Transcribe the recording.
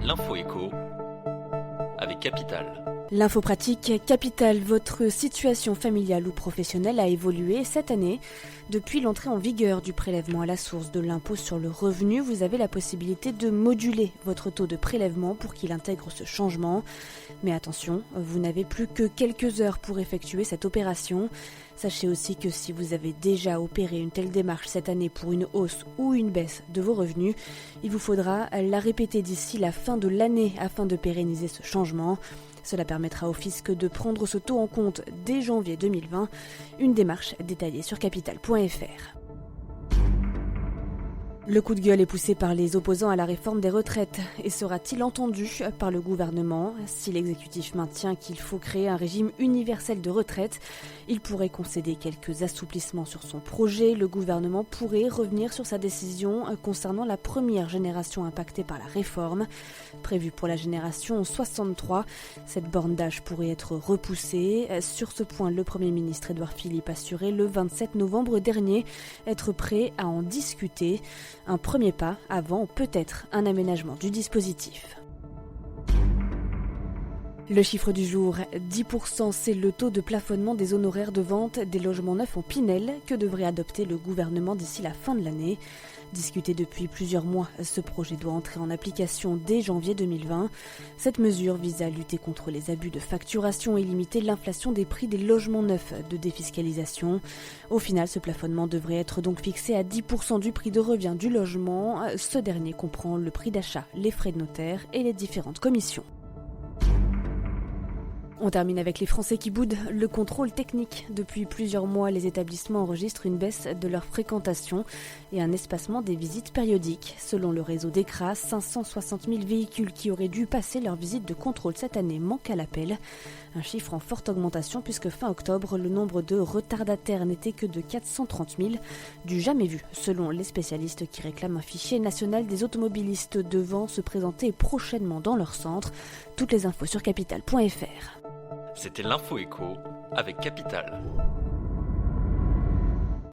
L'info écho avec Capital. L'info pratique Capital, votre situation familiale ou professionnelle a évolué cette année. Depuis l'entrée en vigueur du prélèvement à la source de l'impôt sur le revenu, vous avez la possibilité de moduler votre taux de prélèvement pour qu'il intègre ce changement. Mais attention, vous n'avez plus que quelques heures pour effectuer cette opération. Sachez aussi que si vous avez déjà opéré une telle démarche cette année pour une hausse ou une baisse de vos revenus, il vous faudra la répéter d'ici la fin de l'année afin de pérenniser ce changement. Cela permettra au fisc de prendre ce taux en compte dès janvier 2020, une démarche détaillée sur capital.fr. Le coup de gueule est poussé par les opposants à la réforme des retraites et sera-t-il entendu par le gouvernement ? Si l'exécutif maintient qu'il faut créer un régime universel de retraite, il pourrait concéder quelques assouplissements sur son projet. Le gouvernement pourrait revenir sur sa décision concernant la première génération impactée par la réforme. Prévue pour la génération 63, cette borne d'âge pourrait être repoussée. Sur ce point, le Premier ministre Édouard Philippe assurait le 27 novembre dernier être prêt à en discuter. Un premier pas avant peut-être un aménagement du dispositif. Le chiffre du jour, 10%, c'est le taux de plafonnement des honoraires de vente des logements neufs en Pinel que devrait adopter le gouvernement d'ici la fin de l'année. Discuté depuis plusieurs mois, ce projet doit entrer en application dès janvier 2020. Cette mesure vise à lutter contre les abus de facturation et limiter l'inflation des prix des logements neufs de défiscalisation. Au final, ce plafonnement devrait être donc fixé à 10% du prix de revient du logement. Ce dernier comprend le prix d'achat, les frais de notaire et les différentes commissions. On termine avec les Français qui boudent le contrôle technique. Depuis plusieurs mois, les établissements enregistrent une baisse de leur fréquentation et un espacement des visites périodiques. Selon le réseau d'ECRA, 560 000 véhicules qui auraient dû passer leur visite de contrôle cette année manquent à l'appel. Un chiffre en forte augmentation puisque fin octobre, le nombre de retardataires n'était que de 430 000, du jamais vu selon les spécialistes qui réclament un fichier national des automobilistes devant se présenter prochainement dans leur centre. Toutes les infos sur capital.fr. C'était l'info écho avec Capital.